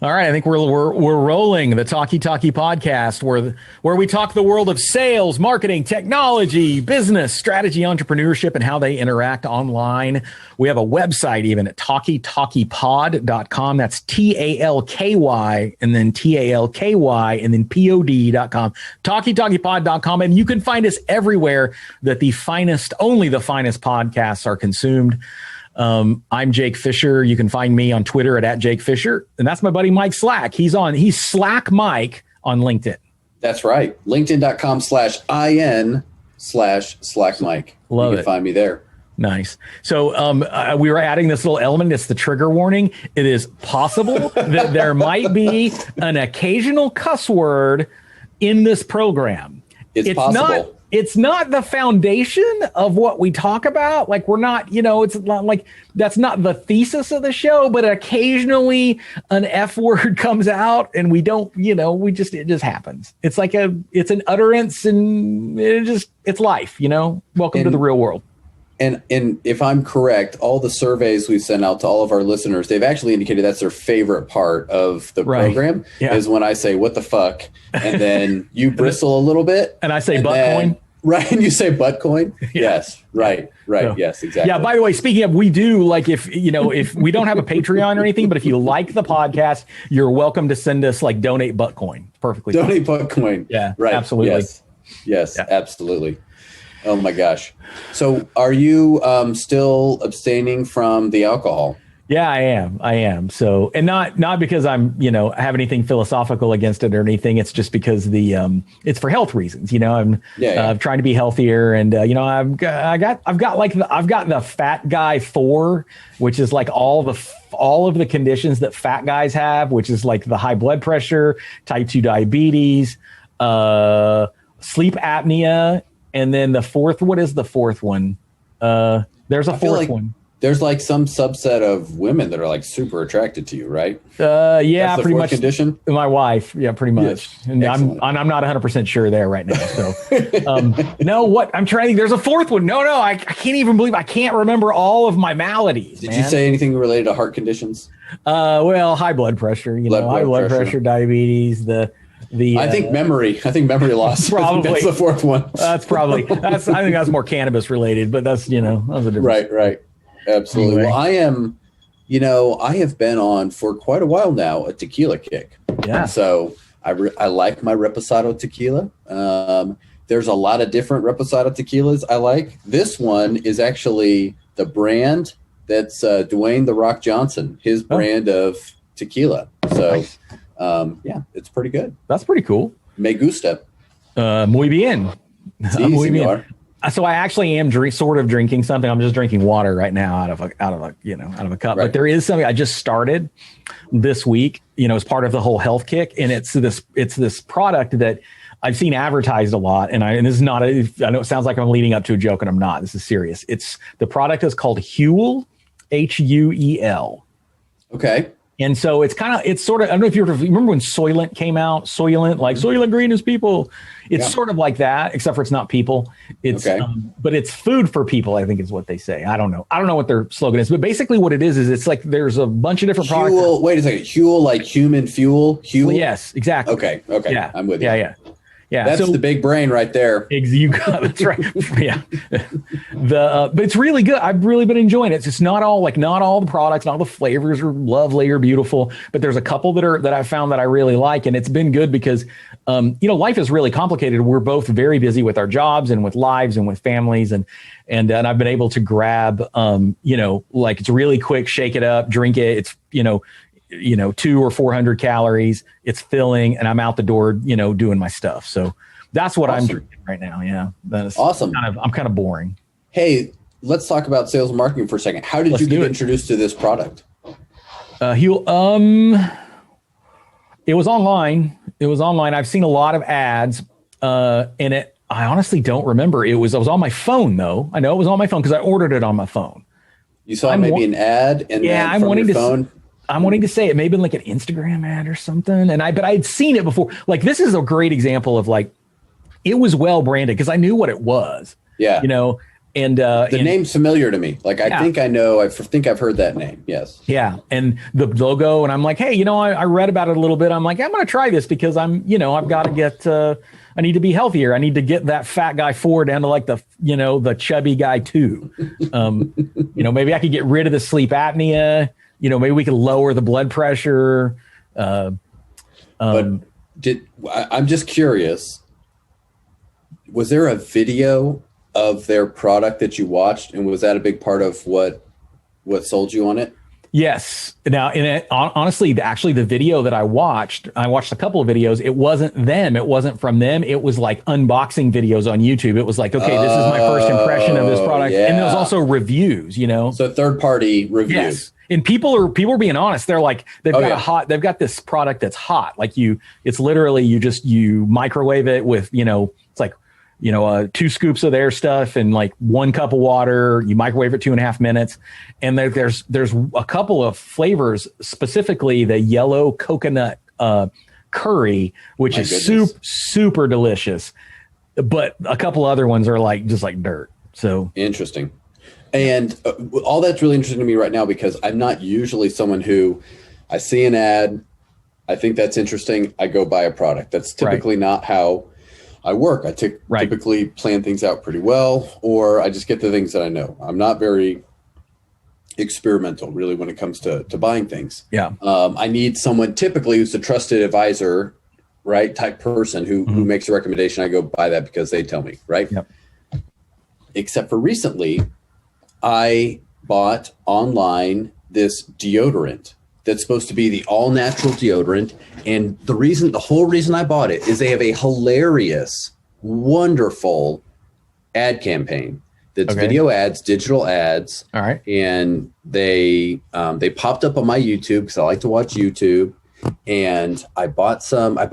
All right, I think we're rolling. The Talky podcast, where we talk the world of sales, marketing, technology, business, strategy, entrepreneurship, and how they interact online. We have a website even at talkytalkypod.com. That's TALKY and then TALKY and then POD.com. Talkytalkypod.com, and you can find us everywhere that only the finest podcasts are consumed. I'm Jake Fisher. You can find me on Twitter at Jake Fisher. And that's my buddy Mike Slack. He's Slack Mike on LinkedIn. That's right. LinkedIn.com/IN/Slack Mike. Love you can it. find me there. Nice. So we were adding this little element. It's the trigger warning. It is possible that there might be an occasional cuss word in this program. It's possible. It's not the foundation of what we talk about. Like we're not, it's not like that's not the thesis of the show, but occasionally an F word comes out and we don't, it just happens. It's like it's an utterance and it's life, welcome to the real world. And if I'm correct, all the surveys we send out to all of our listeners, they've actually indicated that's their favorite part of the program is when I say, what the fuck? And then you bristle a little bit. And I say butt coin. Right. And you say butt coin. Yes. Right. So, yes, exactly. Yeah. By the way, speaking of, we do if we don't have a Patreon or anything, but if you like the podcast, you're welcome to send us donate butt coin. Perfectly. Donate butt coin. Yeah. Right. Absolutely. Yes. Yeah. Absolutely. Oh my gosh. So are you still abstaining from the alcohol? Yeah, I am. So, and not because I'm, I have anything philosophical against it or anything. It's just because it's for health reasons. I'm trying to be healthier, and I've got the Fat Guy 4, which is like all of the conditions that fat guys have, which is like the high blood pressure, type 2 diabetes, sleep apnea, and then the fourth. What is the fourth one? There's a fourth one. There's some subset of women that are super attracted to you, right? Yeah, that's the pretty much. Condition. My wife, yeah, pretty much. Yes. And I'm not 100% sure there right now. So, no, what I'm trying to think. There's a fourth one. No, I can't even believe I can't remember all of my maladies. Did you say anything related to heart conditions? Well, high blood pressure. High blood pressure, diadiabetes. I think memory loss. Probably that's the fourth one. I think that's more cannabis related, but that's that's a different. Right. Absolutely. Anyway. Well, I have been on for quite a while now a tequila kick. Yeah. So I like my Reposado tequila. There's a lot of different Reposado tequilas I like. This one is actually the brand that's Dwayne "The Rock" Johnson, his brand of tequila. So, nice. It's pretty good. That's pretty cool. Me gusta. Muy bien. Sí, muy señor. Bien. So I actually am sort of drinking something. I'm just drinking water right now out of a cup. Right. But there is something I just started this week, as part of the whole health kick, and it's this product that I've seen advertised a lot. And this is not I know it sounds like I'm leading up to a joke, and I'm not. This is serious. The product is called Huel, Huel. Okay. And so it's sort of, I don't know if you remember when Soylent came out, Soylent Green is people. It's sort of like that, except for it's not people. It's, but it's food for people, I think is what they say. I don't know what their slogan is, but basically what it is it's like, there's a bunch of different products. Wait a second. Huel, like human fuel? Huel? Well, yes, exactly. Okay. Yeah. I'm with you. Yeah. That's the big brain right there. You got that's right. Yeah. But it's really good. I've really been enjoying it. It's not all the products, not all the flavors are lovely or beautiful, but there's a couple that I found that I really like. And it's been good because, life is really complicated. We're both very busy with our jobs and with lives and with families. And I've been able to grab, it's really quick, shake it up, drink it. It's, 200 or 400 calories. It's filling, and I'm out the door, doing my stuff. So that's what I'm drinking right now. Yeah, that's awesome. I'm kind of boring. Hey, let's talk about sales and marketing for a second. How did you get introduced to this product? It was online. I've seen a lot of ads, and I honestly don't remember. I was on my phone though. I know it was on my phone because I ordered it on my phone. You saw maybe an ad, and I'm wanting to say it may have been like an Instagram ad or something. But I'd seen it before. Like, this is a great example of it was well branded because I knew what it was. Yeah. And the name's familiar to me. Like, I think I know. I think I've heard that name. Yes. Yeah, and the logo, and I'm like, hey, I read about it a little bit. I'm like, I'm going to try this because I've got to get. I need to be healthier. I need to get that fat guy 4 down to like the chubby guy 2. Maybe I could get rid of the sleep apnea. Maybe we could lower the blood pressure. But I'm just curious. Was there a video of their product that you watched, and was that a big part of what sold you on it? Yes. Now, honestly, actually, the video that I watched a couple of videos. It wasn't them. It wasn't from them. It was like unboxing videos on YouTube. It was like, okay, this is my first impression of this product. Yeah. And there was also reviews, So third-party reviews. Yes. And people are being honest. They're like, they've got this product that's hot. Like it's literally, you microwave it with, it's like, 2 scoops of their stuff and like 1 cup of water. You microwave it 2.5 minutes. And there's a couple of flavors, specifically the yellow coconut curry, which is super delicious. But a couple other ones are like just like dirt. So interesting. And all that's really interesting to me right now, because I'm not usually someone who I see an ad, I think that's interesting, I go buy a product. That's typically not how I work. I typically plan things out pretty well, or I just get the things that I know. I'm not very experimental, really, when it comes to buying things. Yeah. I need someone typically who's a trusted advisor, right, type person who makes a recommendation. I go buy that because they tell me, right? Yep. Except for recently, I bought online this deodorant that's supposed to be the all-natural deodorant. And the whole reason I bought it is they have a hilarious, wonderful ad campaign that's video ads, digital ads. All right. And they popped up on my YouTube because I like to watch YouTube. And I bought some. I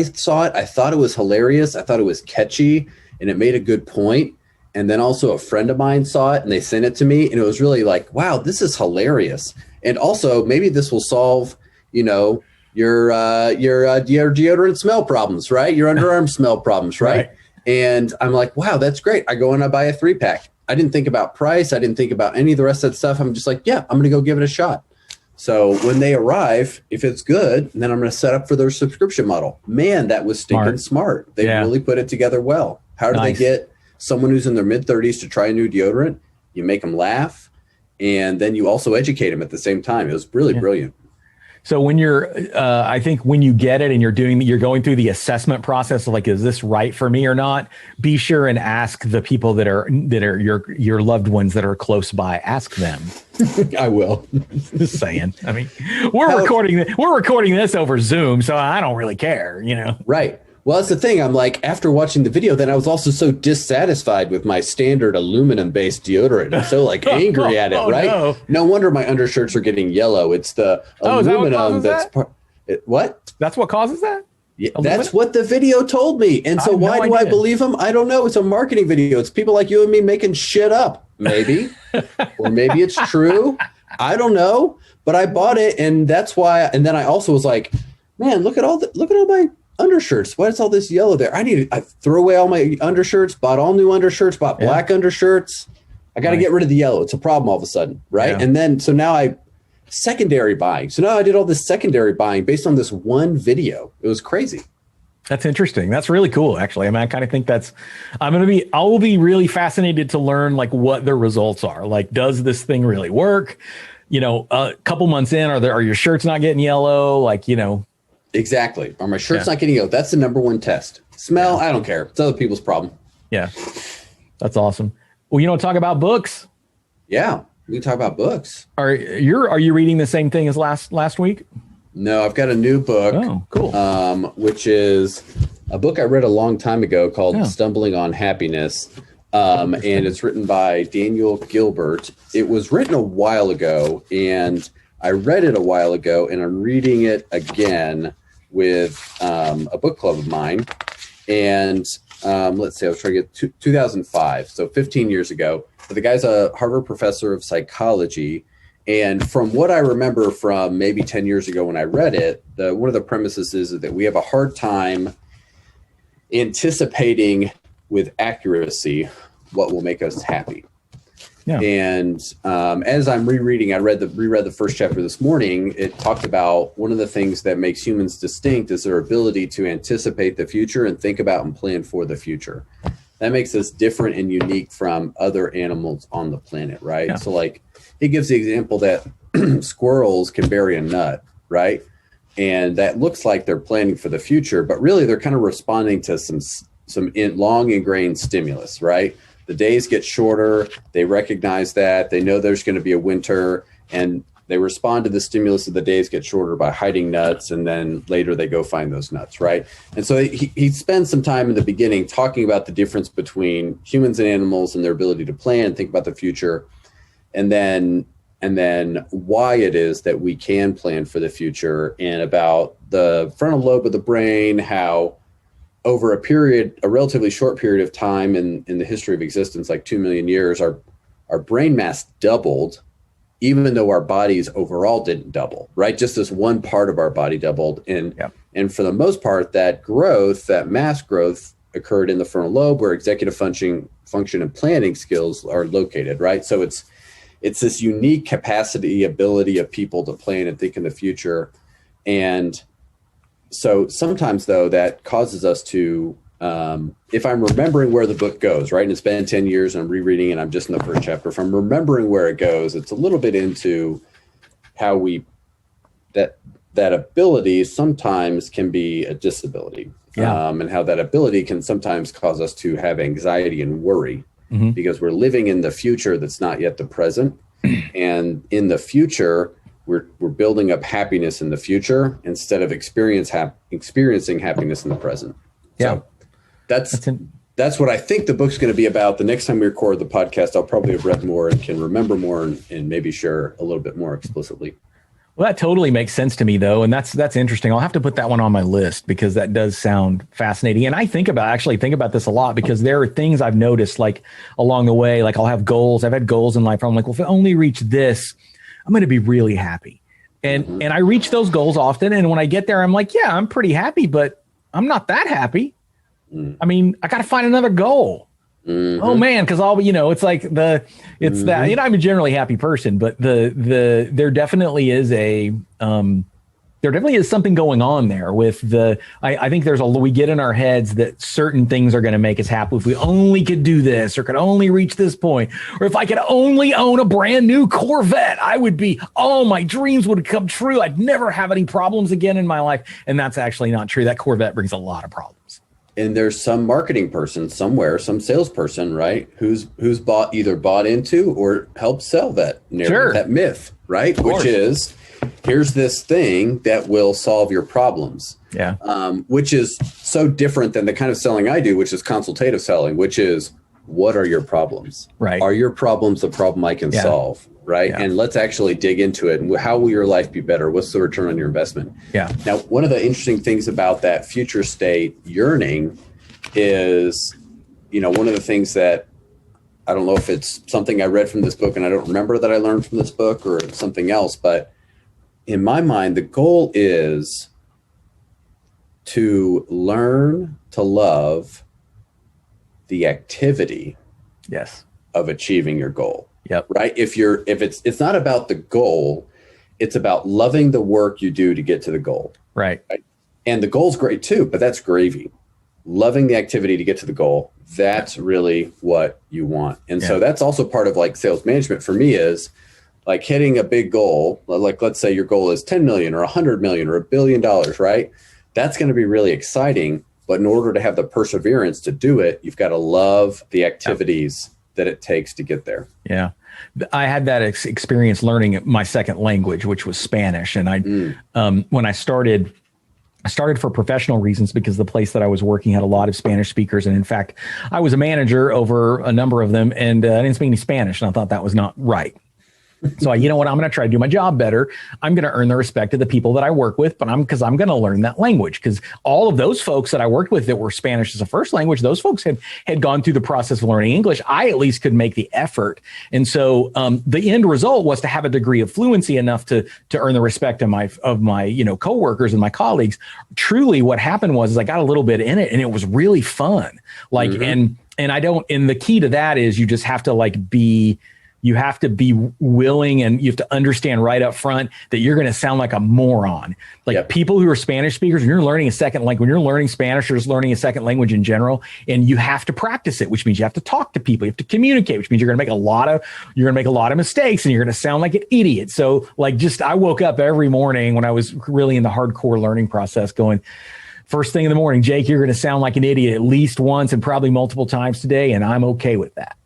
saw it. I thought it was hilarious. I thought it was catchy, and it made a good point. And then also a friend of mine saw it and they sent it to me, and it was really like, wow, this is hilarious. And also maybe this will solve, your deodorant smell problems, right? Your underarm smell problems, right? And I'm like, wow, that's great. I go and I buy a 3-pack. I didn't think about price. I didn't think about any of the rest of that stuff. I'm just like, yeah, I'm going to go give it a shot. So when they arrive, if it's good, then I'm going to set up for their subscription model. Man, that was stinking smart. They really put it together well. How do they get someone who's in their mid-30s to try a new deodorant? You make them laugh, and then you also educate them at the same time. It was really brilliant. So when I think when you get it and you're going through the assessment process of like, is this right for me or not? Be sure and ask the people that are your loved ones that are close by. Ask them. I will. Just saying. I mean, we're recording this over Zoom, so I don't really care. Right. Well, that's the thing. I'm like, after watching the video, then I was also so dissatisfied with my standard aluminum-based deodorant. I'm so angry at it, right? No wonder my undershirts are getting yellow. It's the aluminum what? That's what causes that? Yeah, that's what the video told me. And so why do I believe them? I don't know. It's a marketing video. It's people like you and me making shit up, maybe. Or maybe it's true. I don't know. But I bought it, and that's why. And then I also was like, man, look at all my undershirts. Why is all this yellow there? I threw away all my undershirts, bought all new undershirts, bought black undershirts. I got to get rid of the yellow. It's a problem all of a sudden, right? Yeah. And then, so now secondary buying. So now I did all this secondary buying based on this one video. It was crazy. That's interesting. That's really cool, actually. I mean, I kind of think I will be really fascinated to learn like what the results are. Like, does this thing really work? A couple months in, are your shirts not getting yellow? Like, Exactly. Are my shirts not getting yellow? That's the number one test. Smell, I don't care. It's other people's problem. Yeah. That's awesome. Well, talk about books. Yeah. We can talk about books. Are you reading the same thing as last week? No, I've got a new book. Oh, cool. Which is a book I read a long time ago called Stumbling on Happiness. And it's written by Daniel Gilbert. It was written a while ago, and I read it a while ago, and I'm reading it again with a book club of mine. And let's see, I was trying to get 2005, so 15 years ago. But the guy's a Harvard professor of psychology. And from what I remember from maybe 10 years ago when I read it, one of the premises is that we have a hard time anticipating with accuracy what will make us happy. Yeah. And as I'm rereading, I reread the first chapter this morning. It talked about one of the things that makes humans distinct is their ability to anticipate the future and think about and plan for the future. That makes us different and unique from other animals on the planet, right? Yeah. So like it gives the example that squirrels can bury a nut, right? And that looks like they're planning for the future, but really they're kind of responding to some long ingrained stimulus, right? The days get shorter. They recognize that. They know there's going to be a winter, and they respond to the stimulus of the days get shorter by hiding nuts, and then later they go find those nuts, right? And so he spends some time in the beginning talking about the difference between humans and animals and their ability to plan and think about the future, and then why it is that we can plan for the future, and about the frontal lobe of the brain, how over a relatively short period of time in the history of existence, like 2 million years, our brain mass doubled, even though our bodies overall didn't double, right? Just this one part of our body doubled. And for the most part, that mass growth occurred in the frontal lobe, where executive function and planning skills are located, right? So it's this unique ability of people to plan and think in the future. And so sometimes, though, that causes us to, if I'm remembering where the book goes, right, and it's been 10 years and I'm rereading and I'm just in the first chapter, if I'm remembering where it goes, it's a little bit into how that ability sometimes can be a disability, and how that ability can sometimes cause us to have anxiety and worry, because we're living in the future that's not yet the present. And in the future, we're building up happiness in the future instead of experiencing happiness in the present. Yeah. So that's what I think the book's going to be about. The next time we record the podcast, I'll probably have read more and can remember more and maybe share a little bit more explicitly. Well, that totally makes sense to me, though. And that's interesting. I'll have to put that one on my list because that does sound fascinating. And I think about this a lot because there are things I've noticed like along the way, like I'll have goals. I've had goals in life. I'm like, well, if I only reach this, I'm going to be really happy. And I reach those goals often. And when I get there, I'm like, yeah, I'm pretty happy, but I'm not that happy. I mean, I got to find another goal. Oh man, because it's like that, I'm a generally happy person, but there definitely is something going on there with I think we get in our heads that certain things are going to make us happy. If we only could do this or could only reach this point, or if I could only own a brand new Corvette, all my dreams would come true. I'd never have any problems again in my life. And that's actually not true. That Corvette brings a lot of problems. And there's some marketing person somewhere, some salesperson, right, who's either bought into or helped sell that narrative, that myth, right? Which is, here's this thing that will solve your problems. Yeah. Which is so different than the kind of selling I do, which is consultative selling, which is, what are your problems? Right. Are your problems a problem I can solve? Right. Yeah. And let's actually dig into it. And how will your life be better? What's the return on your investment? Yeah. Now, one of the interesting things about that future state yearning is, one of the things that I don't know if it's something I read from this book and I don't remember that I learned from this book or something else, but in my mind, the goal is to learn to love the activity of achieving your goal. Yep. Right. If it's not about the goal, it's about loving the work you do to get to the goal. Right. And the goal's great too, but that's gravy. Loving the activity to get to the goal, that's really what you want. And so that's also part of like sales management for me is like hitting a big goal. Like, let's say your goal is 10 million or 100 million or $1 billion, right? That's going to be really exciting. But in order to have the perseverance to do it, you've got to love the activities that it takes to get there. Yeah. I had that experience learning my second language, which was Spanish. And when I started for professional reasons because the place that I was working had a lot of Spanish speakers. And in fact, I was a manager over a number of them and I didn't speak any Spanish. And I thought that was not right. So you know what? I'm going to try to do my job better. I'm going to earn the respect of the people that I work with, because I'm going to learn that language. Because all of those folks that I worked with that were Spanish as a first language, those folks had gone through the process of learning English. I at least could make the effort. And so the end result was to have a degree of fluency enough to earn the respect of my coworkers and my colleagues. Truly, what happened was I got a little bit in it, and it was really fun. And the key to that is you just have to you have to be willing, and you have to understand right up front that you're going to sound like a moron. People who are Spanish speakers, when you're learning a second language, when you're learning Spanish or just learning a second language in general, and you have to practice it, which means you have to talk to people, you have to communicate, which means you're going to make a lot of mistakes, and you're going to sound like an idiot. So I woke up every morning when I was really in the hardcore learning process going, first thing in the morning, Jake, you're going to sound like an idiot at least once and probably multiple times today. And I'm okay with that.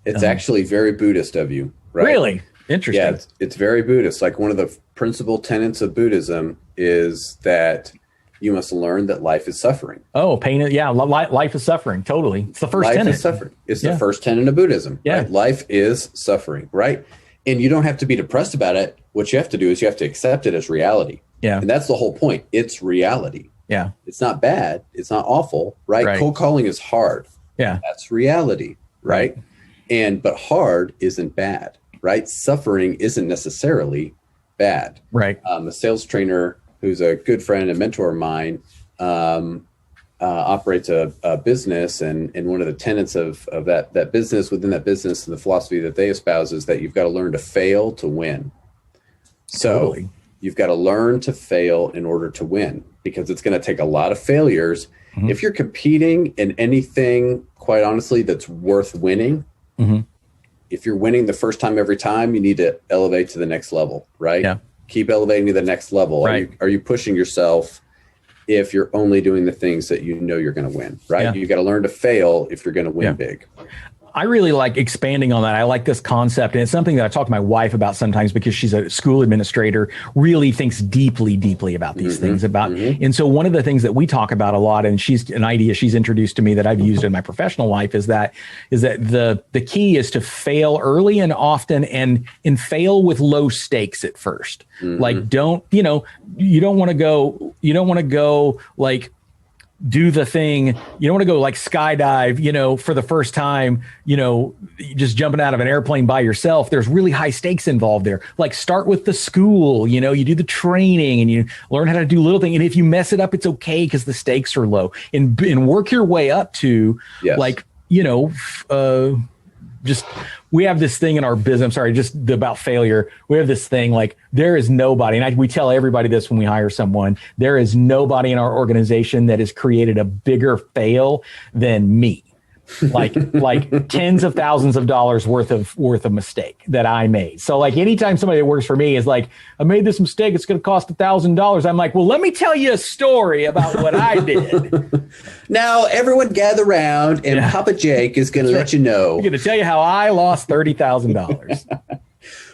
It's actually very Buddhist of you, right? Really? Interesting. Yeah, it's very Buddhist. One of the principal tenets of Buddhism is that you must learn that life is suffering. Oh, pain. Yeah. Life is suffering. Totally. It's the first tenet. Life is suffering. It's the first tenet of Buddhism. Yeah. Right? Life is suffering, right? And you don't have to be depressed about it. What you have to do is you have to accept it as reality. Yeah. And that's the whole point. It's reality. Yeah. It's not bad. It's not awful, right? Cold calling is hard. Yeah. That's reality, right? But hard isn't bad, right? Suffering isn't necessarily bad. Right. A sales trainer who's a good friend and mentor of mine operates a business, and one of the tenets of that business, within that business, and the philosophy that they espouse is that you've got to learn to fail to win. So you've got to learn to fail in order to win, because it's going to take a lot of failures. Mm-hmm. If you're competing in anything, quite honestly, that's worth winning, mm-hmm. if you're winning the first time every time, you need to elevate to the next level, right? Yeah. Keep elevating to the next level. Right. Are you pushing yourself if you're only doing the things that you know you're going to win, right? Yeah. You've got to learn to fail if you're going to win big. I really like expanding on that. I like this concept, and it's something that I talk to my wife about sometimes, because she's a school administrator, really thinks deeply, deeply about these mm-hmm. things mm-hmm. And so one of the things that we talk about a lot, and she's an idea she's introduced to me that I've used in my professional life, is that the key is to fail early and often, and fail with low stakes at first. Mm-hmm. You don't want to go do the thing. You don't want to go skydive, for the first time, just jumping out of an airplane by yourself. There's really high stakes involved there. Start with the school, you do the training and you learn how to do little things. And if you mess it up, it's okay, because the stakes are low, and work your way up to we have this thing in our business. I'm sorry, about failure. We have this thing, there is nobody, and we tell everybody this when we hire someone, there is nobody in our organization that has created a bigger fail than me. Tens of thousands of dollars worth of mistake that I made. So anytime somebody that works for me is I made this mistake, it's going to cost $1,000. I'm well, let me tell you a story about what I did. Now everyone gather around, and Papa Jake is going to let you know. I'm going to tell you how I lost $30,000.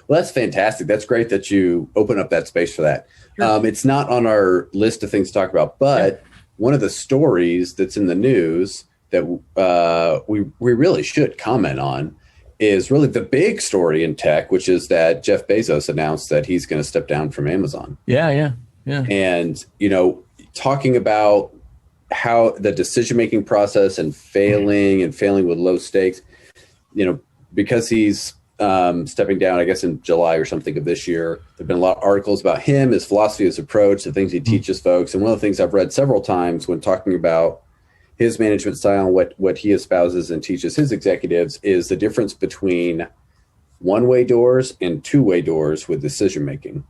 Well, that's fantastic. That's great that you open up that space for that. Sure. It's not on our list of things to talk about, but one of the stories that's in the news that we really should comment on is really the big story in tech, which is that Jeff Bezos announced that he's going to step down from Amazon. Yeah. And, talking about how the decision-making process and failing with low stakes, because he's stepping down, I guess in July or something of this year, there've been a lot of articles about him, his philosophy, his approach, the things he teaches folks. And one of the things I've read several times when talking about his management style and what he espouses and teaches his executives is the difference between one-way doors and two-way doors with decision-making.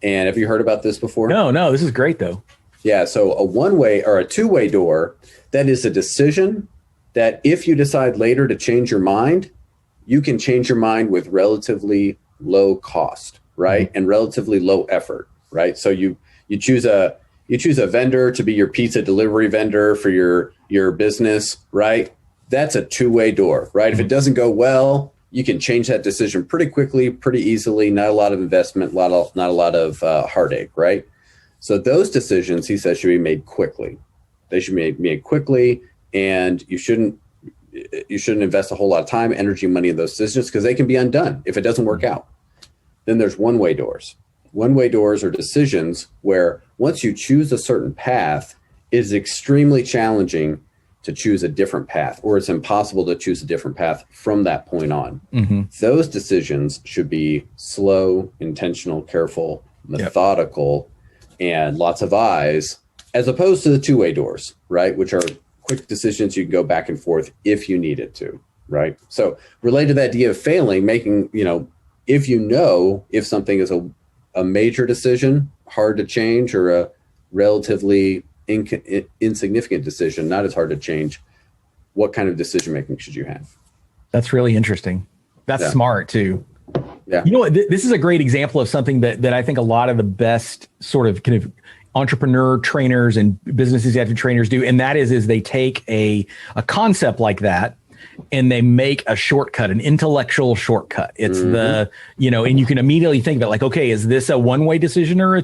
And have you heard about this before? No, this is great though. Yeah. So a one-way or a two-way door, that is a decision that if you decide later to change your mind, you can change your mind with relatively low cost, right? Mm-hmm. And relatively low effort, right? So you choose a vendor to be your pizza delivery vendor for your business, right? That's a two-way door, right? Mm-hmm. If it doesn't go well, you can change that decision pretty quickly, pretty easily, not a lot of investment, not a lot of heartache, right? So those decisions, he says, should be made quickly. They should be made quickly, and you shouldn't invest a whole lot of time, energy, money in those decisions, because they can be undone if it doesn't work out. Then there's one-way doors. One-way doors are decisions where once you choose a certain path, it is extremely challenging to choose a different path, or it's impossible to choose a different path from that point on. Mm-hmm. Those decisions should be slow, intentional, careful, methodical, and lots of eyes, as opposed to the two-way doors, right? Which are quick decisions you can go back and forth if you needed to, right? So related to the idea of failing, making, if something is a major decision, hard to change, or a relatively insignificant decision, not as hard to change, what kind of decision making should you have? That's really interesting. That's smart too. Yeah. You know what? This is a great example of something that I think a lot of the best sort of kind of entrepreneur trainers and business executive trainers do. And that is they take a concept like that and they make a shortcut, an intellectual shortcut. It's and you can immediately think about like, okay, is this a one-way decision or a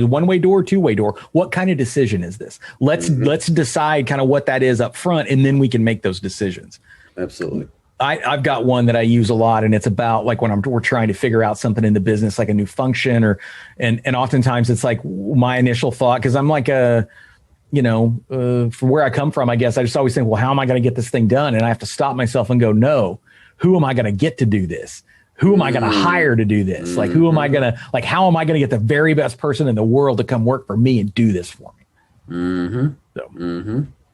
one-way door, two-way door? What kind of decision is this? Let's decide kind of what that is up front, and then we can make those decisions. Absolutely. I've got one that I use a lot, and it's about like when we're trying to figure out something in the business, like a new function, and oftentimes it's like my initial thought, because I'm like from where I come from, I guess I just always think, well, how am I going to get this thing done? And I have to stop myself and go, no, who am I going to get to do this? Who am I going to hire to do this? Like, who am I going to, like, how am I going to get the very best person in the world to come work for me and do this for me?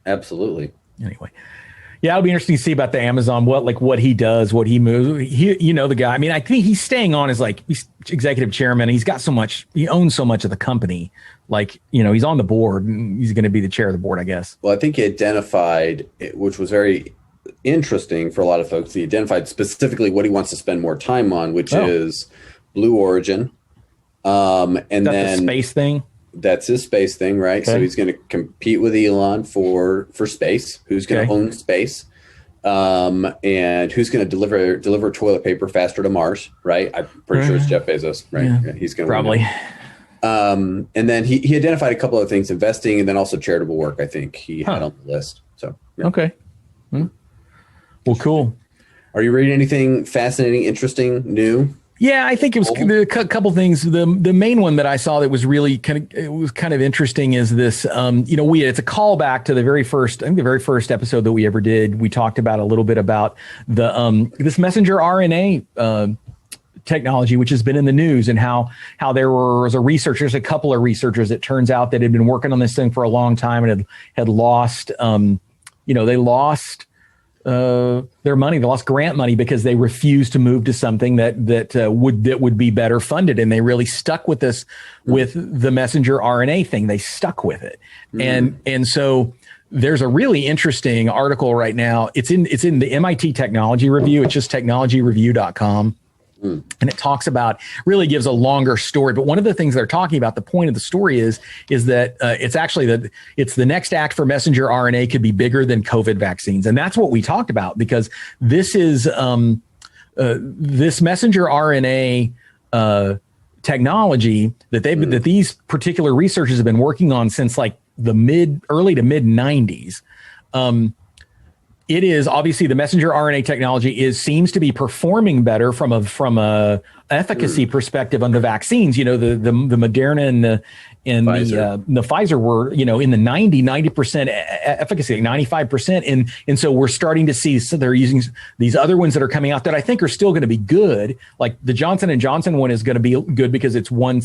Absolutely. Anyway. Yeah, it'll be interesting to see about the Amazon, what he does, what he moves. The guy, I mean, I think he's staying on as he's executive chairman. He's got so much, he owns so much of the company. He's on the board and he's going to be the chair of the board, I guess. Well, I think he identified, which was very interesting for a lot of folks, he identified specifically what he wants to spend more time on, which is Blue Origin. And then the space thing. That's his space thing, right? Okay. So he's going to compete with Elon for space. Who's going to own space? And who's going to deliver toilet paper faster to Mars, right? I'm pretty sure it's Jeff Bezos, right? Yeah, he's going to probably. And then he identified a couple of things, investing and then also charitable work, I think he had on the list. So okay. Well, cool. Are you reading anything fascinating, interesting, new? Yeah, I think it was a couple things. The main one that I saw that was really kind of interesting is this. It's a callback to the very first episode that we ever did. We talked about a little bit about the this messenger RNA technology, which has been in the news, and how there was a couple of researchers. It turns out that had been working on this thing for a long time and had lost. They lost their money. They lost grant money because they refused to move to something that would be better funded, and they really stuck with this with the messenger RNA thing. They stuck with it, and so there's a really interesting article right now. It's in the MIT Technology Review. It's just technologyreview.com. And it talks about, really gives a longer story. But one of the things they're talking about, the point of the story is that it's actually it's the next act for messenger RNA could be bigger than COVID vaccines. And that's what we talked about, because this is this messenger RNA technology that these particular researchers have been working on since like the early to mid 90s. It is obviously the messenger RNA technology seems to be performing better from a efficacy perspective on the vaccines. The Moderna and the Pfizer were, in the 90% efficacy, 95%. And so we're starting to see, so they're using these other ones that are coming out that I think are still going to be good. Like the Johnson & Johnson one is going to be good because it's one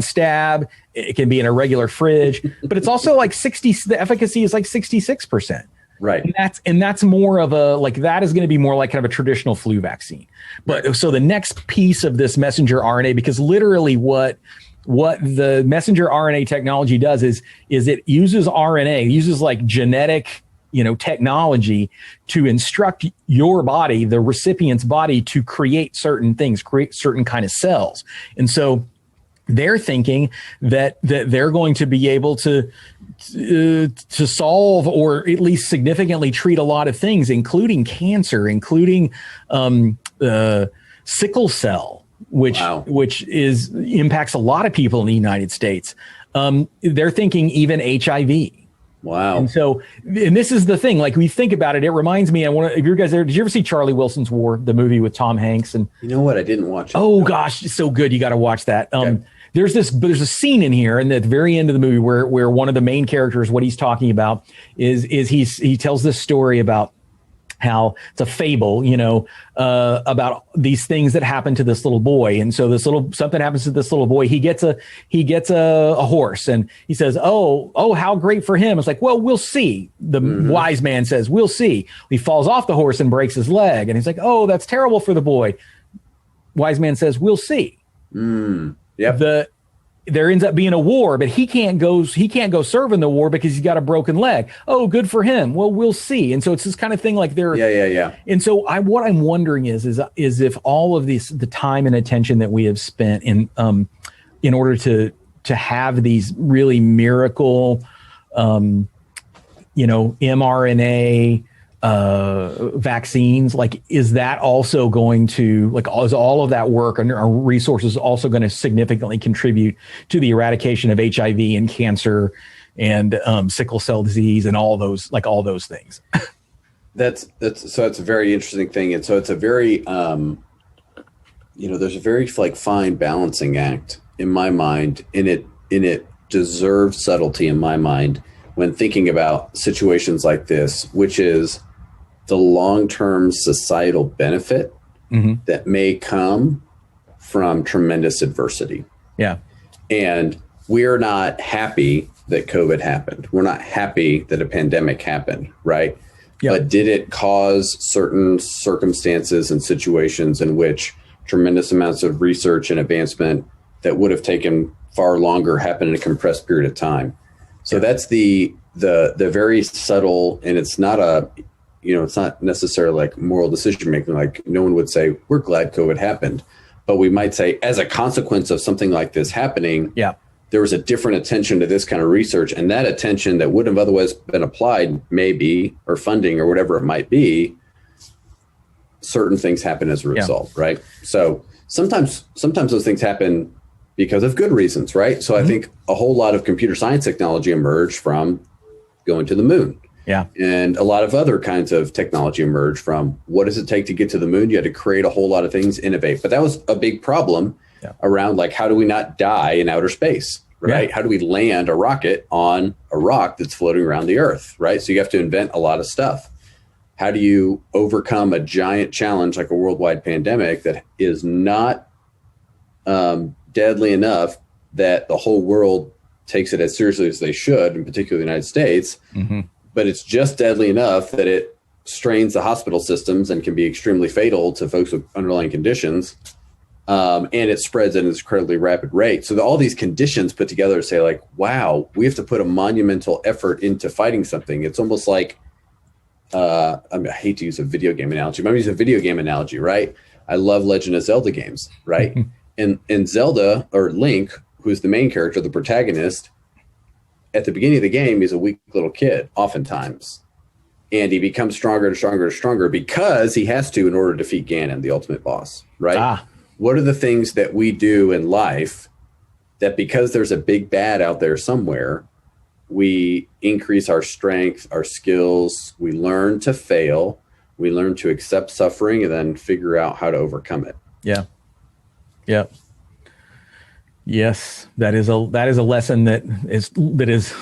stab. It can be in a regular fridge, but it's also like the efficacy is like 66%. Right. And that's more of that is going to be more like kind of a traditional flu vaccine. But so the next piece of this messenger RNA, because literally what the messenger RNA technology does is it uses RNA, uses like genetic, technology to instruct your body, the recipient's body, to create certain things, create certain kind of cells. And so they're thinking that they're going to be able to solve, or at least significantly treat, a lot of things, including cancer, including sickle cell, which impacts a lot of people in the United States. They're thinking even HIV. Wow. And so, and this is the thing, like we think about it, it reminds me, if you guys there, did you ever see Charlie Wilson's War, the movie with Tom Hanks? And you know what? I didn't watch it. Oh gosh, it's so good. You got to watch that. Okay. There's a scene in here, and at the very end of the movie where one of the main characters, what he's talking about is he tells this story about how it's a fable, about these things that happen to this little boy. And so something happens to this little boy. He gets a horse, and he says, oh, how great for him. It's like, well, we'll see. The wise man says, we'll see. He falls off the horse and breaks his leg. And he's like, oh, that's terrible for the boy. Wise man says, we'll see. Yep. There ends up being a war, but he can't go serve in the war because he's got a broken leg. Oh, good for him. Well, we'll see. And so it's this kind of thing like there. Yeah. And so what I'm wondering is if all of this, the time and attention that we have spent in order to have these really miracle, mRNA vaccines, like, is that also going to, like, is all of that work and our resources also going to significantly contribute to the eradication of HIV and cancer and sickle cell disease and all those things? That's a very interesting thing. And so it's a very, there's a very like fine balancing act in my mind, and it deserves subtlety in my mind when thinking about situations like this, which is the long-term societal benefit that may come from tremendous adversity. Yeah. And we're not happy that COVID happened. We're not happy that a pandemic happened, right? Yep. But did it cause certain circumstances and situations in which tremendous amounts of research and advancement that would have taken far longer happen in a compressed period of time? So that's the very subtle, and it's not it's not necessarily like moral decision making. Like, no one would say, we're glad COVID happened, but we might say, as a consequence of something like this happening, there was a different attention to this kind of research, and that attention that wouldn't have otherwise been applied, maybe, or funding or whatever it might be, certain things happen as a result, right? So sometimes those things happen because of good reasons, right? So I think a whole lot of computer science technology emerged from going to the moon. Yeah. And a lot of other kinds of technology emerged from what does it take to get to the moon? You had to create a whole lot of things, innovate. But that was a big problem around, like, how do we not die in outer space, right? Yeah. How do we land a rocket on a rock that's floating around the Earth, right? So you have to invent a lot of stuff. How do you overcome a giant challenge like a worldwide pandemic that is not deadly enough that the whole world takes it as seriously as they should, in particular the United States, but it's just deadly enough that it strains the hospital systems and can be extremely fatal to folks with underlying conditions, and it spreads at an incredibly rapid rate. So all these conditions put together say, like, wow, we have to put a monumental effort into fighting something. It's almost like, I hate to use a video game analogy, but I'm using a video game analogy, right? I love Legend of Zelda games, right? And Zelda, or Link, who's the main character, the protagonist, at the beginning of the game, he's a weak little kid, oftentimes. And he becomes stronger and stronger and stronger because he has to in order to defeat Ganon, the ultimate boss, right? What are the things that we do in life that, because there's a big bad out there somewhere, we increase our strength, our skills, we learn to fail, we learn to accept suffering, and then figure out how to overcome it. Yeah. Yeah. Yes, that is a lesson that is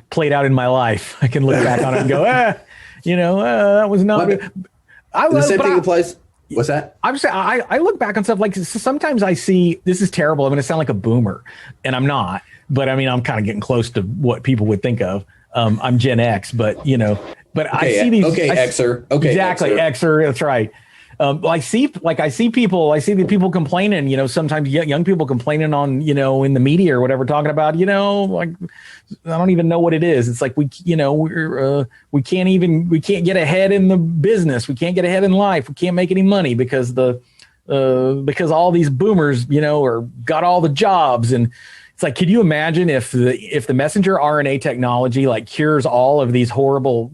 played out in my life. I can look back on it and go, that was not. The same thing applies. What's that? I'm saying I look back on stuff like, sometimes I see, this is terrible. I'm going to sound like a boomer, and I'm not. But I mean, I'm kind of getting close to what people would think of. I'm Gen X, but I see these. Okay, Xer. Okay, exactly, Xer. That's right. I see the people complaining, sometimes young people complaining on, in the media or whatever, talking about, like, I don't even know what it is. It's like, we can't get ahead in the business. We can't get ahead in life. We can't make any money because all these boomers, got all the jobs. And it's like, could you imagine if the messenger RNA technology, like, cures all of these horrible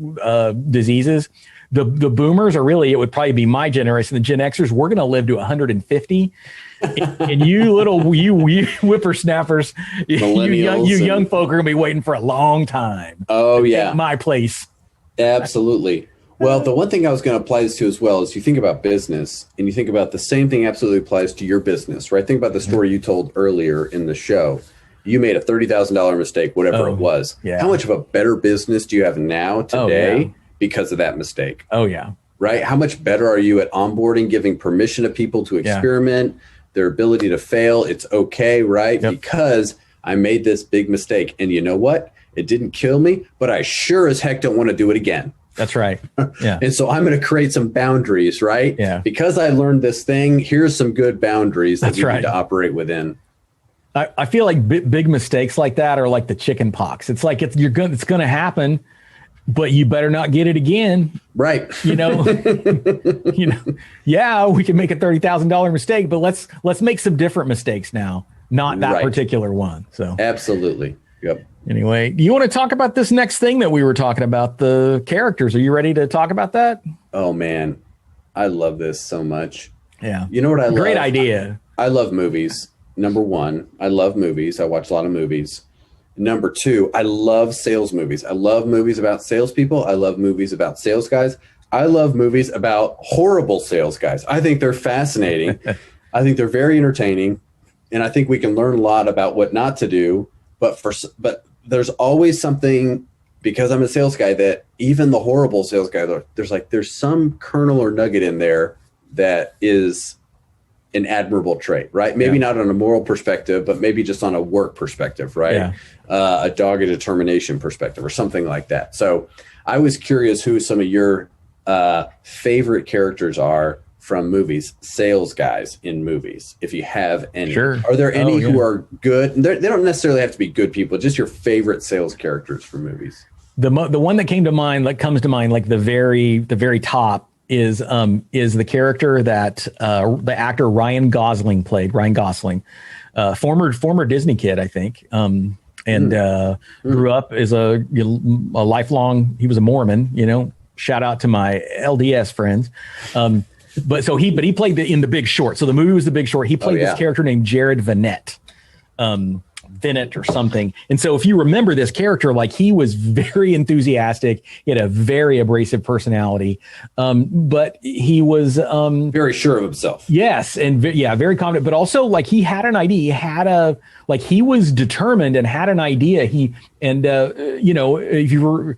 diseases? The boomers are really, it would probably be my generation, the Gen Xers, we're going to live to 150. And you whippersnappers, you young folk are gonna be waiting for a long time. Oh yeah, take my place. Absolutely. Well, the one thing I was going to apply this to as well is you think about business and you think about the same thing absolutely applies to your business, right? Think about the story you told earlier in the show. You made a $30,000 mistake, whatever it was. Yeah. How much of a better business do you have now today because of that mistake? Oh, yeah. Right? How much better are you at onboarding, giving permission to people to experiment, their ability to fail? It's okay, right? Yep. Because I made this big mistake. And you know what? It didn't kill me, but I sure as heck don't want to do it again. That's right. Yeah. And so I'm going to create some boundaries, right? Yeah. Because I learned this thing, here's some good boundaries that we need to operate within. I feel like big mistakes like that are like the chicken pox. It's like it's going to happen, but you better not get it again. Right. You know, yeah, we can make a $30,000 mistake, but let's make some different mistakes now, not that particular one. So absolutely. Yep. Anyway, do you want to talk about this next thing that we were talking about, the characters? Are you ready to talk about that? Oh, man. I love this so much. Yeah. You know what I love? Great idea. I love movies. Number one, I love movies. I watch a lot of movies. Number two, I love sales movies. I love movies about salespeople. I love movies about sales guys. I love movies about horrible sales guys. I think they're fascinating. I think they're very entertaining. And I think we can learn a lot about what not to do. But there's always something, because I'm a sales guy, that even the horrible sales guy, there's some kernel or nugget in there that is an admirable trait, right? Maybe not on a moral perspective, but maybe just on a work perspective, right? Yeah. A dogged determination perspective or something like that. So I was curious who some of your favorite characters are from movies, sales guys in movies, if you have any. Sure. Are there any who are good? They don't necessarily have to be good people, just your favorite sales characters from movies. The one that comes to mind, like the very top is the character that the actor Ryan Gosling played. Ryan Gosling, former Disney kid, I think, grew up as a lifelong. He was a Mormon, Shout out to my LDS friends. But he played in The Big Short. So the movie was The Big Short. He played this character named Jared Vanette. Vinet or something. And so if you remember this character, like, he was very enthusiastic. He had a very abrasive personality. But he was very sure of himself. Yes. And very confident, but also like he had an idea. He was determined and had an idea. If you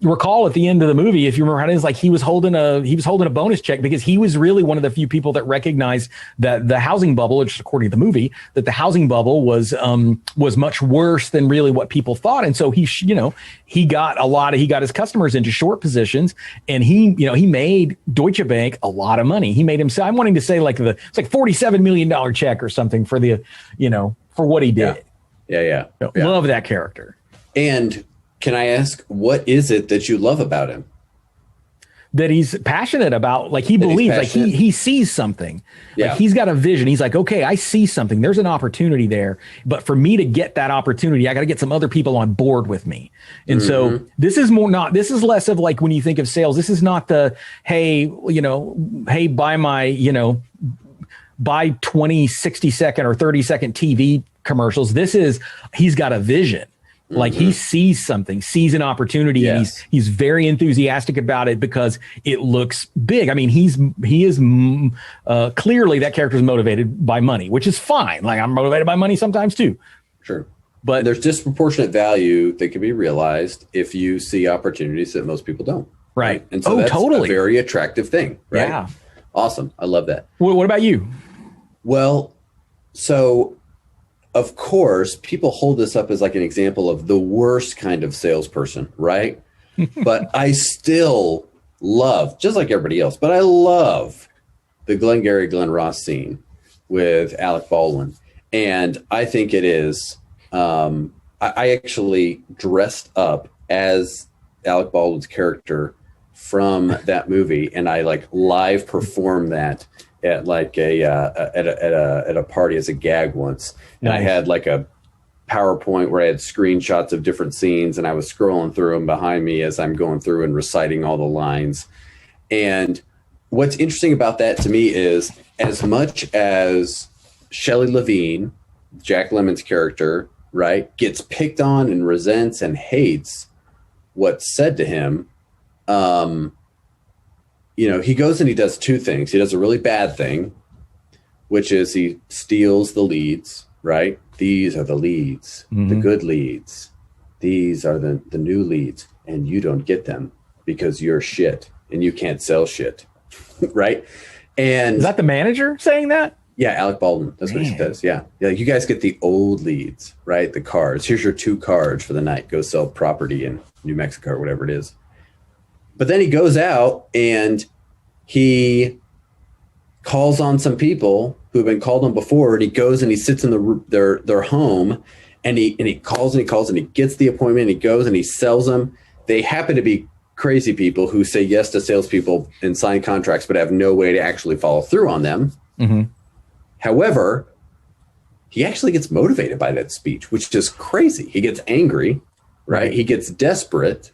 recall at the end of the movie, if you remember how it is, like he was holding a bonus check because he was really one of the few people that recognized that the housing bubble, which according to the movie, that the housing bubble was much worse than really what people thought. And so he got his customers into short positions, and he made Deutsche Bank a lot of money. He made him say, I'm wanting to say it's like $47 million check or something for for what he did. Yeah. Love that character. And can I ask, what is it that you love about him? That he's passionate about, like he believes, like he sees something. Yeah. Like he's got a vision. He's like, okay, I see something. There's an opportunity there. But for me to get that opportunity, I got to get some other people on board with me. And so this is less of like when you think of sales, this is not the, hey, buy 20, 60-second or 30-second TV commercials. This is, he's got a vision. Like he sees something, sees an opportunity, and he's very enthusiastic about it because it looks big. I mean, he is clearly, that character is motivated by money, which is fine. Like I'm motivated by money sometimes too. Sure. But there's disproportionate value that can be realized if you see opportunities that most people don't. Right. And so that's totally a very attractive thing. Right. Yeah. Awesome. I love that. What about you? Well, so of course, people hold this up as like an example of the worst kind of salesperson, right? But I still love, just like everybody else, but I love the Glengarry Glen Ross scene with Alec Baldwin. And I think it is, I actually dressed up as Alec Baldwin's character from that movie, and I like live performed that at like at a party as a gag once. And I had like a PowerPoint where I had screenshots of different scenes, and I was scrolling through them behind me as I'm going through and reciting all the lines. And what's interesting about that to me is, as much as Shelley Levine, Jack Lemmon's character, right, gets picked on and resents and hates what's said to him, he goes and he does two things. He does a really bad thing, which is he steals the leads, right? These are the leads, the good leads. These are the new leads, and you don't get them because you're shit and you can't sell shit, right? And is that the manager saying that? Yeah, Alec Baldwin. That's what he says. Yeah. You guys get the old leads, right? The cards. Here's your 2 cards for the night. Go sell property in New Mexico or whatever it is. But then he goes out and he calls on some people who have been called on before, and he goes and he sits in their home, and he calls and he calls and he gets the appointment, and he goes and he sells them. They happen to be crazy people who say yes to salespeople and sign contracts, but have no way to actually follow through on them. Mm-hmm. However, he actually gets motivated by that speech, which is crazy. He gets angry, right? He gets desperate.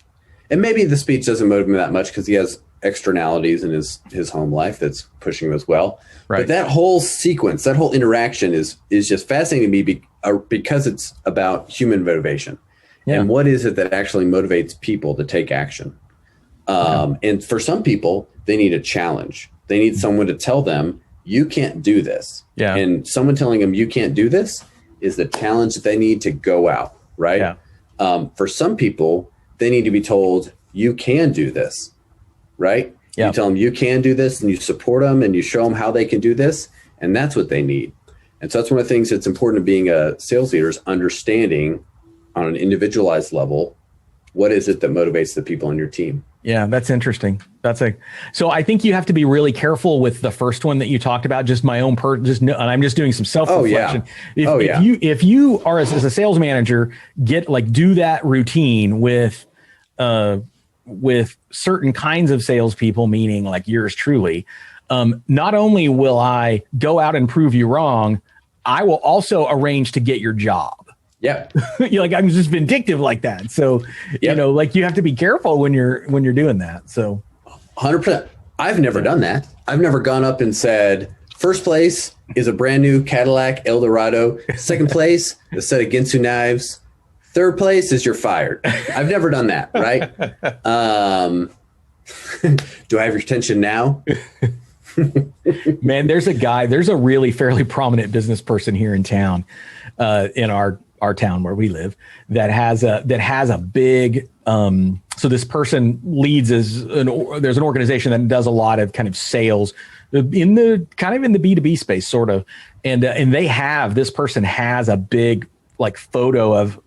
And maybe the speech doesn't motivate him that much because he has externalities in his home life that's pushing him as well. Right. But that whole sequence, that whole interaction is just fascinating to me because it's about human motivation. Yeah. And what is it that actually motivates people to take action? And for some people, they need a challenge. They need someone to tell them, you can't do this. Yeah. And someone telling them you can't do this is the challenge that they need to go out, right? Yeah. For some people, they need to be told you can do this, right? Yeah. You tell them you can do this, and you support them and you show them how they can do this. And that's what they need. And so that's one of the things that's important to being a sales leader is understanding on an individualized level, what is it that motivates the people on your team? Yeah, that's interesting. So I think you have to be really careful with the first one that you talked about. Just my own and I'm just doing some self-reflection. If you are as a sales manager, do that routine with certain kinds of salespeople, meaning like yours truly. Not only will I go out and prove you wrong, I will also arrange to get your job. Yeah. I'm just vindictive like that. So, you have to be careful when you're doing that. So 100%. I've never done that. I've never gone up and said, first place is a brand new Cadillac Eldorado. Second place, a set of Ginsu knives. Third place is you're fired. I've never done that. Right. Do I have your attention now? Man, there's a really fairly prominent business person here in town, in our town where we live, that has a big, so this person leads there's an organization that does a lot of kind of sales in the B2B space, sort of. And this person has a big like photo of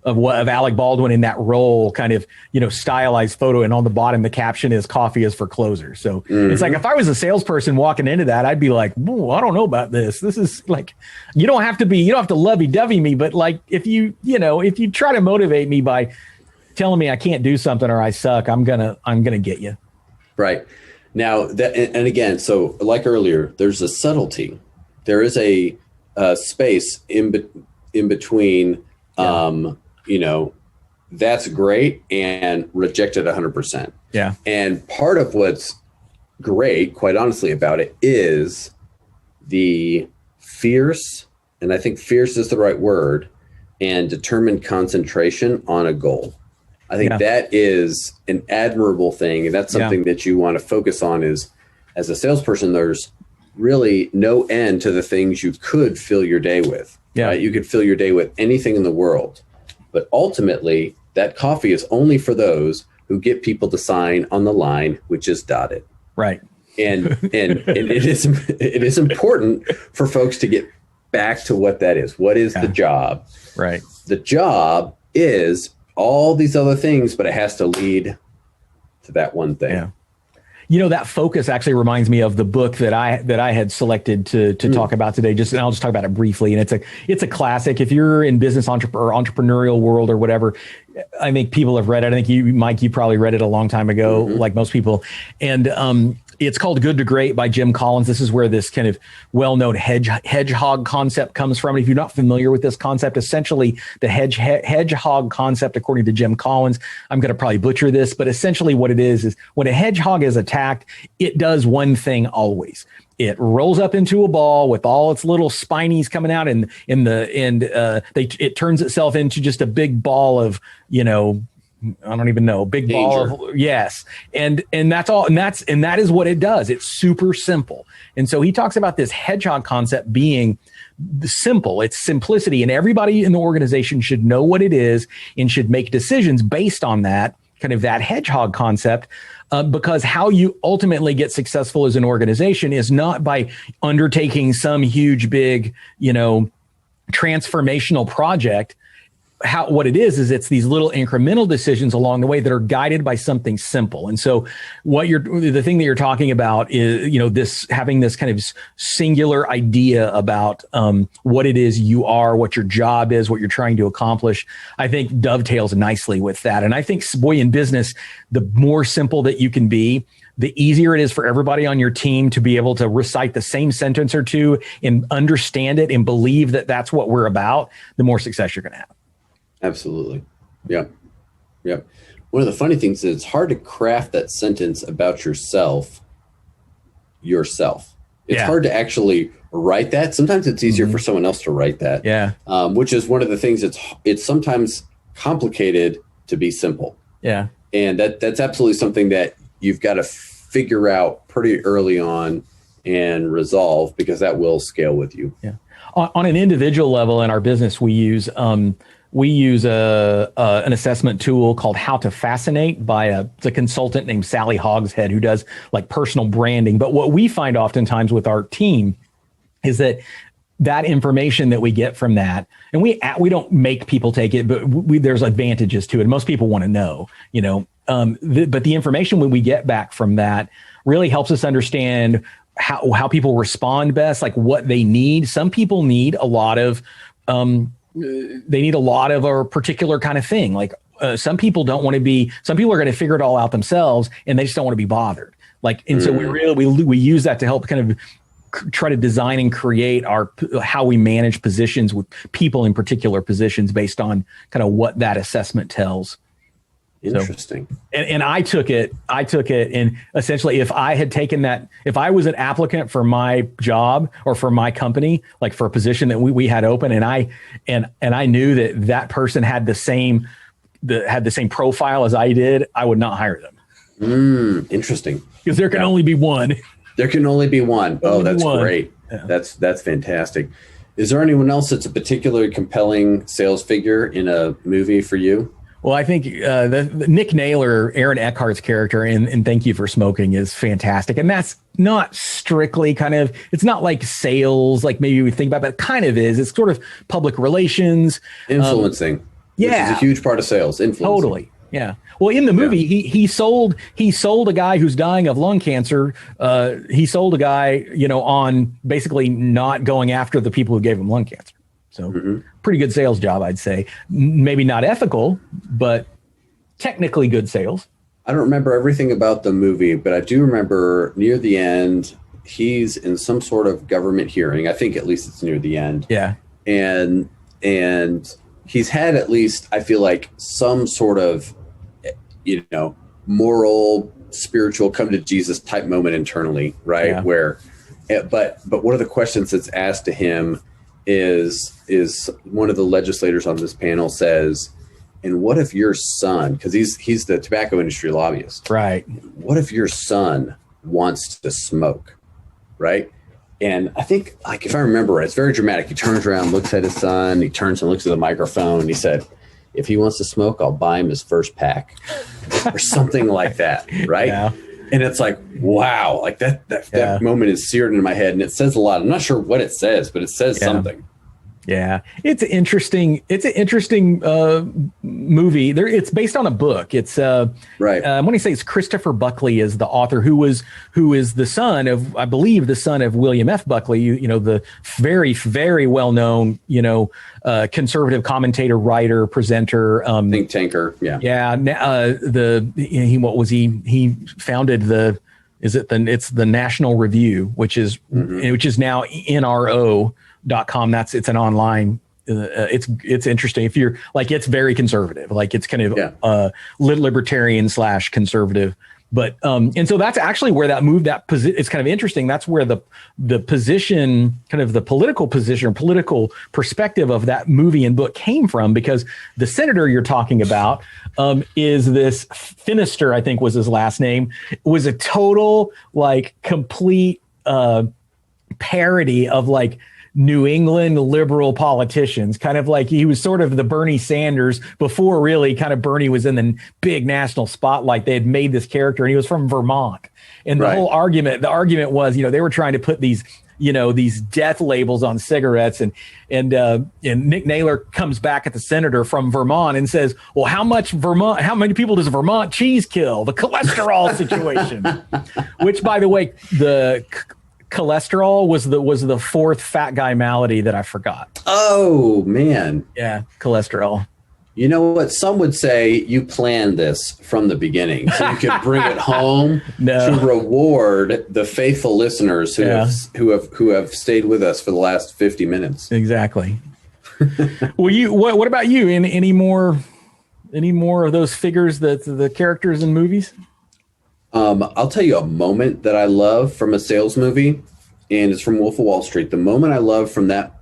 Alec Baldwin in that role, kind of, stylized photo. And on the bottom, the caption is "Coffee is for closers." So It's like, if I was a salesperson walking into that, I'd be like, "Whoa, I don't know about this. This is like, you don't have to lovey-dovey me, but like, if you try to motivate me by telling me I can't do something or I suck, I'm going to get you." Right. Now that, and again, so like earlier, there's a subtlety. There is a space in between, that's great and rejected 100%. Yeah. And part of what's great, quite honestly, about it is the fierce, and I think fierce is the right word, and determined concentration on a goal. I think that is an admirable thing. And that's something that you want to focus on is, as a salesperson, there's really no end to the things you could fill your day with. Yeah. Right? You could fill your day with anything in the world. But ultimately, that coffee is only for those who get people to sign on the line, which is dotted. Right. And it is important for folks to get back to what that is. What is the job? Right. The job is all these other things, but it has to lead to that one thing. Yeah. That focus actually reminds me of the book that I had selected to talk about today. And I'll just talk about it briefly. And it's a classic. If you're in business or entrepreneurial world or whatever, I think people have read it. I think Mike, you probably read it a long time ago, like most people. And It's called Good to Great by Jim Collins. This is where this kind of well-known hedgehog concept comes from. If you're not familiar with this concept, essentially the hedgehog concept, according to Jim Collins, I'm going to probably butcher this, but essentially what it is when a hedgehog is attacked, it does one thing always. It rolls up into a ball with all its little spinies coming out, and it turns itself into just a big ball of, I don't even know, big danger. Ball of, yes. And that's all. And that is what it does. It's super simple. And so he talks about this hedgehog concept being simple. It's simplicity, and everybody in the organization should know what it is and should make decisions based on that kind of that hedgehog concept. Because how you ultimately get successful as an organization is not by undertaking some huge, big, transformational project. What it is it's these little incremental decisions along the way that are guided by something simple. And so the thing that you're talking about is, having this kind of singular idea about what it is you are, what your job is, what you're trying to accomplish, I think dovetails nicely with that. And I think, boy, in business, the more simple that you can be, the easier it is for everybody on your team to be able to recite the same sentence or two and understand it and believe that that's what we're about, the more success you're going to have. Absolutely. Yeah. Yeah. One of the funny things is it's hard to craft that sentence about yourself. It's hard to actually write that. Sometimes it's easier for someone else to write that. Yeah. Which is one of the things it's sometimes complicated to be simple. Yeah. And that's absolutely something that you've got to figure out pretty early on and resolve, because that will scale with you. Yeah. On an individual level in our business, we use an assessment tool called How to Fascinate by a consultant named Sally Hogshead, who does like personal branding. But what we find oftentimes with our team is that information that we get from that, and we don't make people take it, but there's advantages to it. Most people want to know, but the information when we get back from that really helps us understand how people respond best, like what they need. Some people need a lot of a particular kind of thing. Like some people don't want to be, some people are going to figure it all out themselves and they just don't want to be bothered. So we use that to help kind of try to design and create how we manage positions with people in particular positions based on kind of what that assessment tells. Interesting. So, and I took it and essentially if I had taken that, if I was an applicant for my job or for my company, like for a position that we had open, and I knew that person had the same profile as I did, I would not hire them. Interesting. Because there can only be one. There can only be one. Oh, that's great. Yeah. That's fantastic. Is there anyone else that's a particularly compelling sales figure in a movie for you? Well, I think the Nick Naylor, Aaron Eckhart's character in Thank You for Smoking is fantastic. And that's not strictly it's not like sales, like maybe we think about, but it kind of is. It's sort of public relations. Influencing. Which is a huge part of sales. Influencing. Totally. Yeah. Well, in the movie, he sold a guy who's dying of lung cancer. He sold a guy, on basically not going after the people who gave him lung cancer. So pretty good sales job, I'd say. Maybe not ethical, but technically good sales. I don't remember everything about the movie, but I do remember near the end, he's in some sort of government hearing. I think at least it's near the end. Yeah. And he's had at least, I feel like, some sort of, moral, spiritual, come to Jesus type moment internally, right? Yeah. Where, but one of the questions that's asked to him is one of the legislators on this panel says, and what if your son, because he's the tobacco industry lobbyist, right? What if your son wants to smoke, right? And I think, like, if I remember right, it's very dramatic. He turns around, looks at his son, he turns and looks at the microphone, and he said, if he wants to smoke, I'll buy him his first pack or something like that, right? Yeah. And it's like, wow, like that moment is seared into my head, and it says a lot. I'm not sure what it says, but it says something. Yeah, it's an interesting movie. It's based on a book. It's right. I want to say it's Christopher Buckley is the author, who is the son of, I believe, the son of William F. Buckley. The very, very well known conservative commentator, writer, presenter, think tanker. Yeah. Yeah. He founded the It's the National Review, which is now NRO.com. It's an online. It's interesting. If you're like, it's very conservative. Like it's kind of libertarian / conservative. But and so that's actually where that moved. It's kind of interesting. That's where the position, kind of the political position or political perspective of that movie and book came from, because the senator you're talking about is this Finister, I think was his last name, was a total like complete parody of like New England liberal politicians, kind of like he was sort of the Bernie Sanders before really kind of Bernie was in the big national spotlight. They had made this character and he was from Vermont. And the argument was, they were trying to put these, these death labels on cigarettes, and Nick Naylor comes back at the senator from Vermont and says, well, how many people does Vermont cheese kill? The cholesterol situation, which by the way, the cholesterol was the fourth fat guy malady that I forgot. Oh man. Yeah. Cholesterol. You know what? Some would say you planned this from the beginning so you could bring it home to reward the faithful listeners who have stayed with us for the last 50 minutes. Exactly. Well, what about you? Any more of those figures that the characters in movies? I'll tell you a moment that I love from a sales movie, and it's from Wolf of Wall Street. The moment I love from that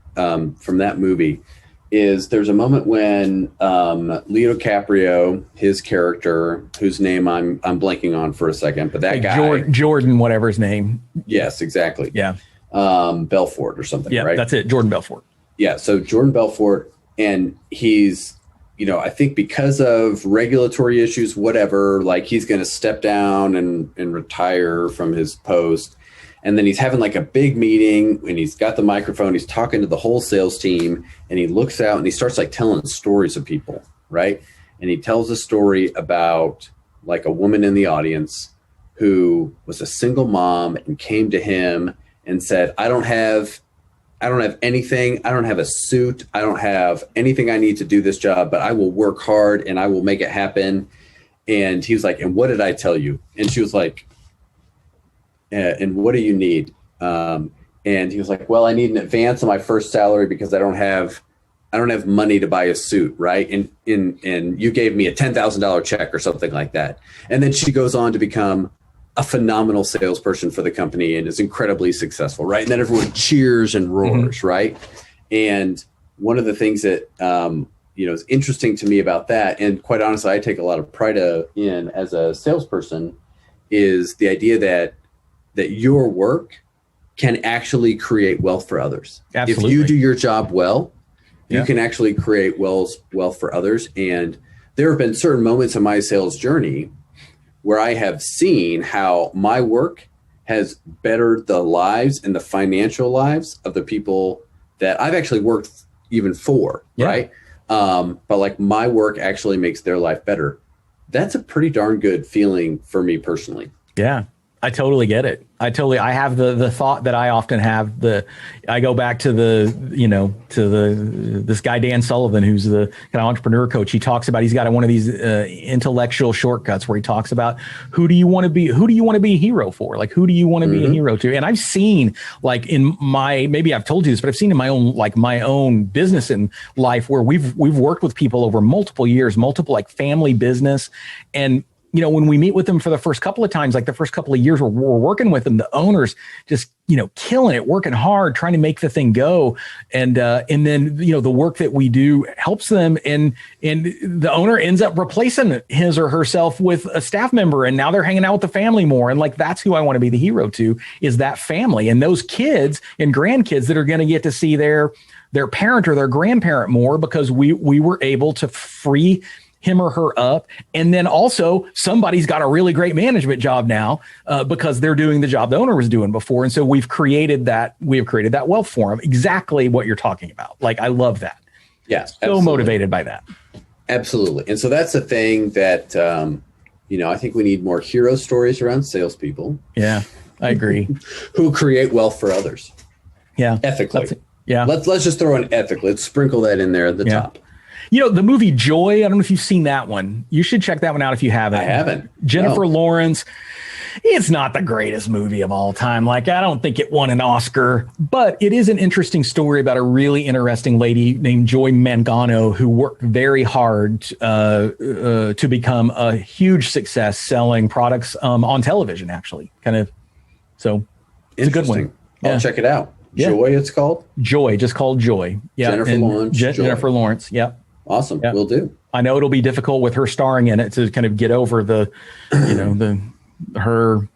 movie is there's a moment when Leo DiCaprio, his character, whose name I'm blanking on for a second, but that guy Jordan, whatever his name. Yes, exactly. Yeah. Belfort or something. Yeah, right. That's it. Jordan Belfort. Yeah. So Jordan Belfort, and he's, I think because of regulatory issues, whatever, like he's going to step down and retire from his post. And then he's having like a big meeting and he's got the microphone. He's talking to the whole sales team, and he looks out and he starts like telling stories of people. Right. And he tells a story about like a woman in the audience who was a single mom and came to him and said, I don't have anything. I don't have a suit. I don't have anything I need to do this job, but I will work hard and I will make it happen. And he was like, and what did I tell you? And she was like, and what do you need? And he was like, well, I need an advance on my first salary because I don't have money to buy a suit. Right. And you gave me a $10,000 check or something like that. And then she goes on to become a phenomenal salesperson for the company and is incredibly successful, right? And then everyone cheers and roars, right? And one of the things that is interesting to me about that, and quite honestly, I take a lot of pride in as a salesperson, is the idea that your work can actually create wealth for others. Absolutely. If you do your job well, you can actually create wealth for others. And there have been certain moments in my sales journey where I have seen how my work has bettered the lives and the financial lives of the people that I've actually worked even for, right? But like my work actually makes their life better. That's a pretty darn good feeling for me personally. Yeah. I totally get it. I have the thought that I often have. I go back to this guy, Dan Sullivan, who's the kind of entrepreneur coach. He talks about, he's got one of these intellectual shortcuts where he talks about who do you want to be a hero for? Like, who do you want to be a hero to? And I've seen, like, maybe I've told you this, but I've seen in my own business and life where we've worked with people over multiple years, like family business. And when we meet with them for the first couple of times, like the first couple of years we're working with them, the owners just, killing it, working hard, trying to make the thing go. And then, the work that we do helps them. And the owner ends up replacing his or herself with a staff member. And now they're hanging out with the family more. And like, that's who I want to be the hero to, is that family and those kids and grandkids that are going to get to see their parent or their grandparent more, because we were able to free him or her up. And then also somebody's got a really great management job now because they're doing the job the owner was doing before. And so we have created that wealth for them. Exactly what you're talking about. Like, I love that. Yeah. So absolutely. Motivated by that. Absolutely. And so that's the thing that, I think we need more hero stories around salespeople. Yeah, I agree. Who create wealth for others. Yeah. Ethically. Yeah. Let's just throw in ethic. Let's sprinkle that in there at the top. The movie Joy, I don't know if you've seen that one. You should check that one out if you haven't. I haven't. Jennifer No. Lawrence. It's not the greatest movie of all time. Like, I don't think it won an Oscar, but it is an interesting story about a really interesting lady named Joy Mangano who worked very hard to become a huge success selling products on television, actually. So it's a good one. I'll check it out. Yeah. Joy, it's called? Joy, just called Joy. Yeah. Jennifer Lawrence. Jennifer Lawrence. Yep. Awesome. Yep. Will do. I know it'll be difficult with her starring in it to kind of get over the, her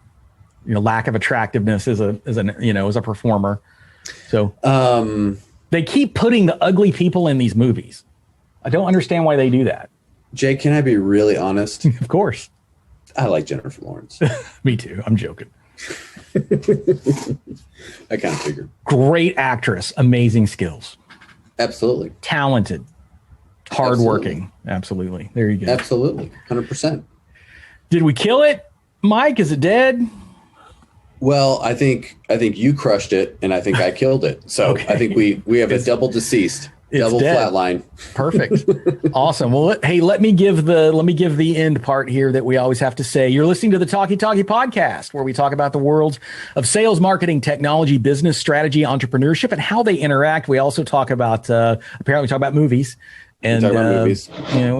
lack of attractiveness as a performer. So they keep putting the ugly people in these movies. I don't understand why they do that. Jake, can I be really honest? Of course. I like Jennifer Lawrence. Me too. I'm joking. I kind of figured. Great actress, amazing skills. Absolutely. Talented, hardworking. Absolutely. There you go. Absolutely. 100%. Did we kill it? Mike, is it dead? Well, I think you crushed it, and I think I killed it. So Okay. I think we have a double deceased, double dead. flatline. Perfect. Awesome. Well, let me give the end part here that we always have to say. You're listening to the Talky podcast, where we talk about the worlds of sales, marketing, technology, business, strategy, entrepreneurship, and how they interact. We also talk about apparently talk about movies. And movies.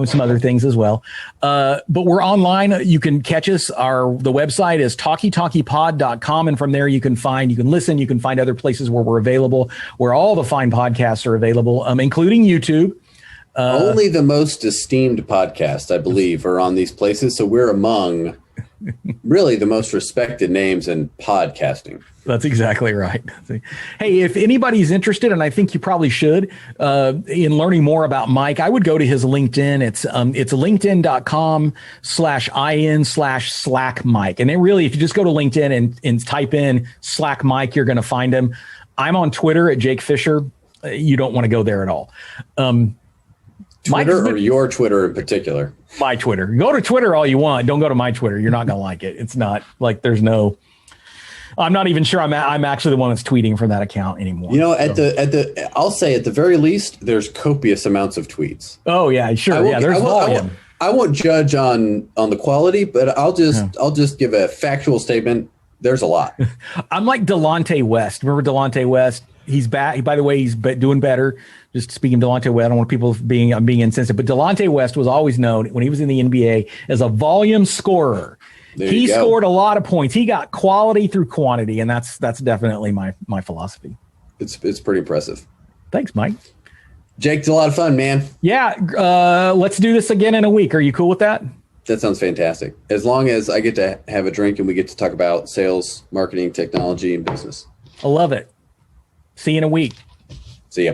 Some other things as well. But we're online. You can catch us. The website is talkytalkypod.com. And from there you can listen, you can find other places where we're available, where all the fine podcasts are available, including YouTube. Only the most esteemed podcasts, I believe, are on these places. So we're among really the most respected names in podcasting. That's exactly right. Hey, if anybody's interested, and I think you probably should, in learning more about Mike, I would go to his LinkedIn. It's linkedin.com/in/Slack Mike. And if you just go to LinkedIn and type in Slack Mike, you're going to find him. I'm on Twitter at Jake Fisher. You don't want to go there at all. Twitter or your Twitter in particular? My Twitter. Go to Twitter all you want. Don't go to my Twitter. You're not going to like it. It's not like I'm not even sure I'm actually the one that's tweeting from that account anymore. I'll say at the very least, there's copious amounts of tweets. Oh yeah, sure. There's volume. I won't judge on the quality, but I'll just give a factual statement. There's a lot. I'm like Delonte West. Remember Delonte West? He's back. By the way, he's doing better. Just speaking of Delonte West, I don't want people being insensitive, but Delonte West was always known when he was in the NBA as a volume scorer. He scored a lot of points. He got quality through quantity, and that's definitely my philosophy. It's pretty impressive. Thanks, Mike. Jake, it's a lot of fun, man. Yeah, let's do this again in a week. Are you cool with that? That sounds fantastic. As long as I get to have a drink and we get to talk about sales, marketing, technology, and business. I love it. See you in a week. See ya.